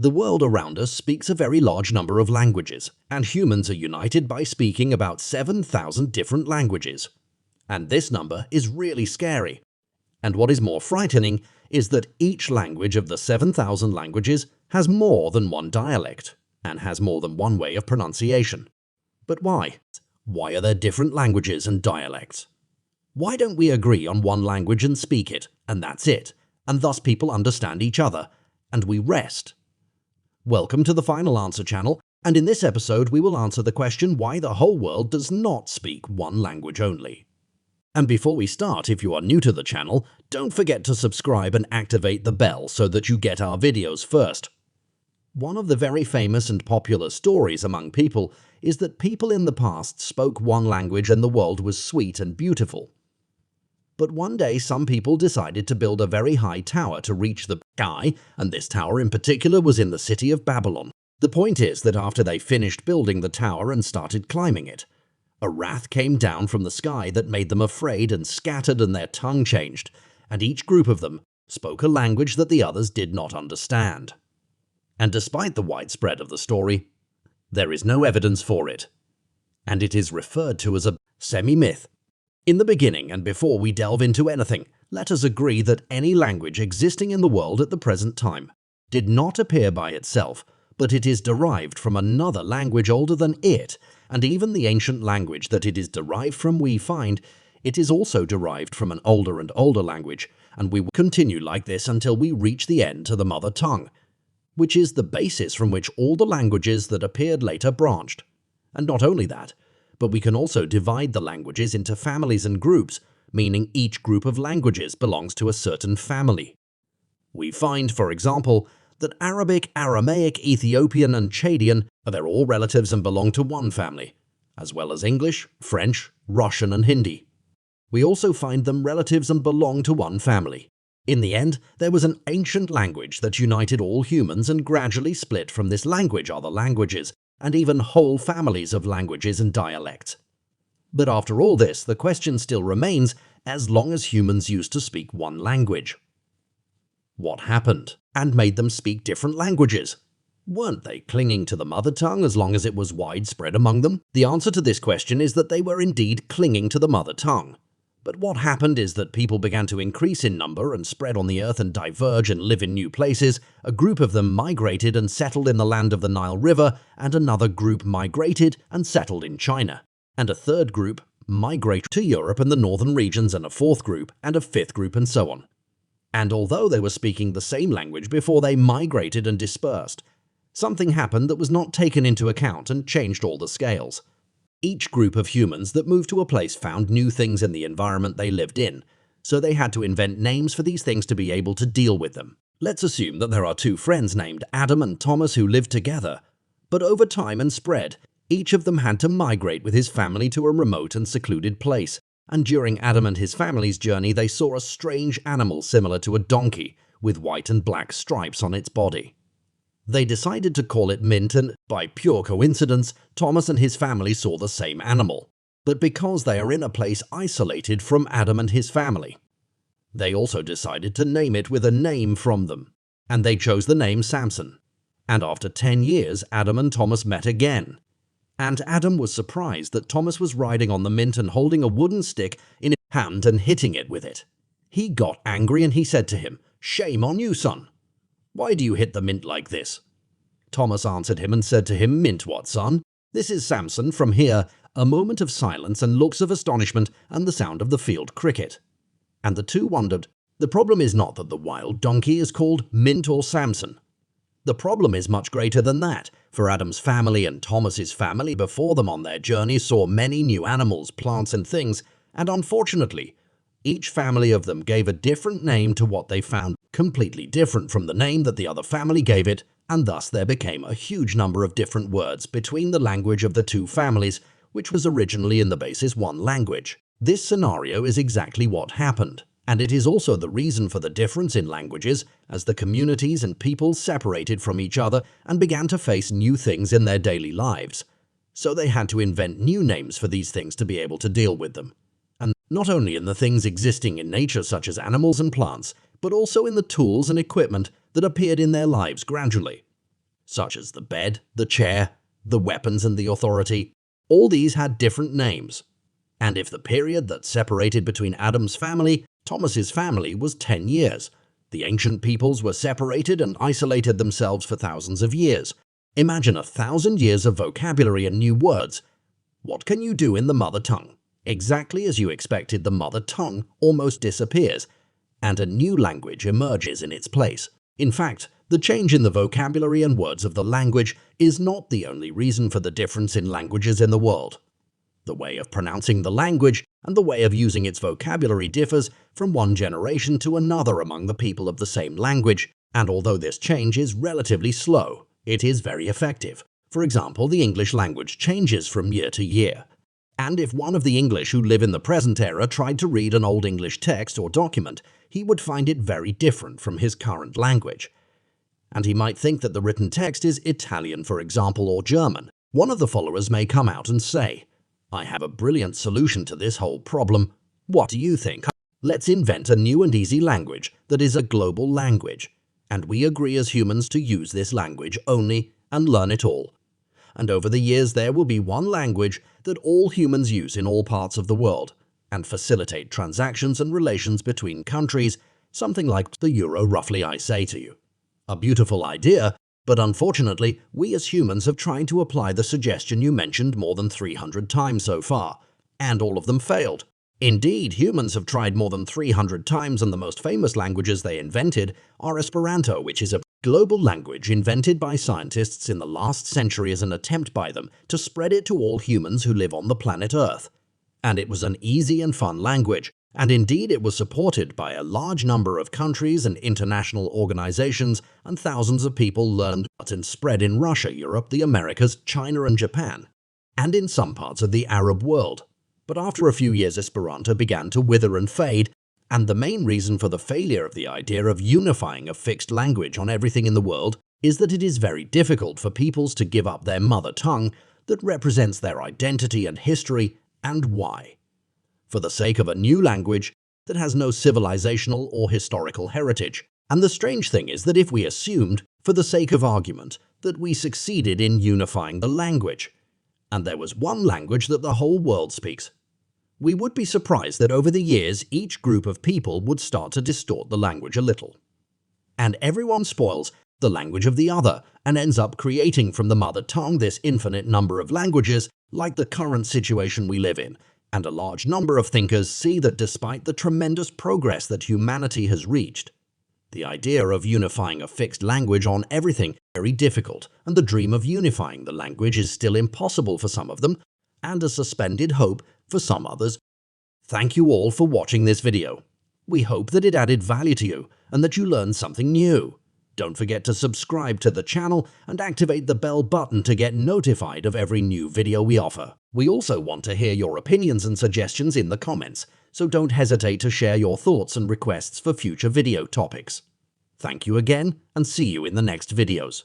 The world around us speaks a very large number of languages, and humans are united by speaking about 7,000 different languages. And this number is really scary. And what is more frightening is that each language of the 7,000 languages has more than one dialect, and has more than one way of pronunciation. But why? Why are there different languages and dialects? Why don't we agree on one language and speak it, and that's it, and thus people understand each other, and we rest? Welcome to the Final Answer channel, and in this episode we will answer the question why the whole world does not speak one language only. And before we start, if you are new to the channel, don't forget to subscribe and activate the bell so that you get our videos first. One of the very famous and popular stories among people is that people in the past spoke one language and the world was sweet and beautiful. But one day some people decided to build a very high tower to reach the sky, and this tower in particular was in the city of Babylon. The point is that after they finished building the tower and started climbing it, a wrath came down from the sky that made them afraid and scattered, and their tongue changed, and each group of them spoke a language that the others did not understand. And despite the widespread of the story, there is no evidence for it, and it is referred to as a semi-myth. In the beginning, and before we delve into anything, let us agree that any language existing in the world at the present time did not appear by itself, but it is derived from another language older than it, and even the ancient language that it is derived from, we find it is also derived from an older and older language, and we will continue like this until we reach the end to the mother tongue, which is the basis from which all the languages that appeared later branched. And not only that, but we can also divide the languages into families and groups, meaning each group of languages belongs to a certain family. We find, for example, that Arabic, Aramaic, Ethiopian, and Chadian are all relatives and belong to one family, as well as English, French, Russian, and Hindi. We also find them relatives and belong to one family. In the end, there was an ancient language that united all humans, and gradually split from this language other languages, and even whole families of languages and dialects. But after all this, the question still remains, as long as humans used to speak one language, what happened and made them speak different languages? Weren't they clinging to the mother tongue as long as it was widespread among them? The answer to this question is that they were indeed clinging to the mother tongue. But what happened is that people began to increase in number and spread on the earth and diverge and live in new places. A group of them migrated and settled in the land of the Nile River, and another group migrated and settled in China. And a third group migrated to Europe and the northern regions, and a fourth group, and a fifth group, and so on. And although they were speaking the same language before they migrated and dispersed, something happened that was not taken into account and changed all the scales. Each group of humans that moved to a place found new things in the environment they lived in, so they had to invent names for these things to be able to deal with them. Let's assume that there are two friends named Adam and Thomas who lived together, but over time and spread, each of them had to migrate with his family to a remote and secluded place, and during Adam and his family's journey they saw a strange animal similar to a donkey with white and black stripes on its body. They decided to call it Mint, and by pure coincidence, Thomas and his family saw the same animal. But because they are in a place isolated from Adam and his family, they also decided to name it with a name from them, and they chose the name Samson. And after 10 years, Adam and Thomas met again. And Adam was surprised that Thomas was riding on the mint and holding a wooden stick in his hand and hitting it with it. He got angry and he said to him, "Shame on you, son. Why do you hit the mint like this?" Thomas answered him and said to him, "Mint what, son? This is Samson from here." A moment of silence and looks of astonishment and the sound of the field cricket. And the two wondered. The problem is not that the wild donkey is called Mint or Samson. The problem is much greater than that, for Adam's family and Thomas's family before them on their journey saw many new animals, plants, and things, and unfortunately, each family of them gave a different name to what they found, completely different from the name that the other family gave it, and thus there became a huge number of different words between the language of the two families, which was originally in the basis one language. This scenario is exactly what happened, and it is also the reason for the difference in languages, as the communities and peoples separated from each other and began to face new things in their daily lives. So they had to invent new names for these things to be able to deal with them. And not only in the things existing in nature such as animals and plants, but also in the tools and equipment that appeared in their lives gradually. such as the bed, the chair, the weapons and the authority. All these had different names. And if the period that separated between Adam's family, Thomas's family, was 10 years, the ancient peoples were separated and isolated themselves for thousands of years. Imagine 1,000 years of vocabulary and new words. What can you do in the mother tongue? Exactly as you expected, the mother tongue almost disappears, and a new language emerges in its place. In fact, the change in the vocabulary and words of the language is not the only reason for the difference in languages in the world. The way of pronouncing the language and the way of using its vocabulary differs from one generation to another among the people of the same language, and although this change is relatively slow, it is very effective. For example, the English language changes from year to year. And if one of the English who live in the present era tried to read an Old English text or document, he would find it very different from his current language. And he might think that the written text is Italian, for example, or German. One of the followers may come out and say, "I have a brilliant solution to this whole problem. What do you think? Let's invent a new and easy language that is a global language, and we agree as humans to use this language only and learn it all. And over the years there will be one language that all humans use in all parts of the world and facilitate transactions and relations between countries, something like the euro roughly, I say to you." A beautiful idea, but unfortunately we as humans have tried to apply the suggestion you mentioned more than 300 times so far, and all of them failed. Indeed, humans have tried more than 300 times, and the most famous languages they invented are Esperanto, which is a global language invented by scientists in the last century as an attempt by them to spread it to all humans who live on the planet Earth. And it was an easy and fun language, and indeed it was supported by a large number of countries and international organizations, and thousands of people learned and spread in Russia, Europe, the Americas, China and Japan, and in some parts of the Arab world. But after a few years Esperanto began to wither and fade, and the main reason for the failure of the idea of unifying a fixed language on everything in the world is that it is very difficult for peoples to give up their mother tongue that represents their identity and history, and why. For the sake of a new language that has no civilizational or historical heritage. And the strange thing is that if we assumed, for the sake of argument, that we succeeded in unifying the language, and there was one language that the whole world speaks, we would be surprised that over the years each group of people would start to distort the language a little. And everyone spoils the language of the other and ends up creating from the mother tongue this infinite number of languages like the current situation we live in. And a large number of thinkers see that despite the tremendous progress that humanity has reached, the idea of unifying a fixed language on everything is very difficult, and the dream of unifying the language is still impossible for some of them, and a suspended hope for some others. Thank you all for watching this video. We hope that it added value to you and that you learned something new. Don't forget to subscribe to the channel and activate the bell button to get notified of every new video we offer. We also want to hear your opinions and suggestions in the comments, so don't hesitate to share your thoughts and requests for future video topics. Thank you again, and see you in the next videos.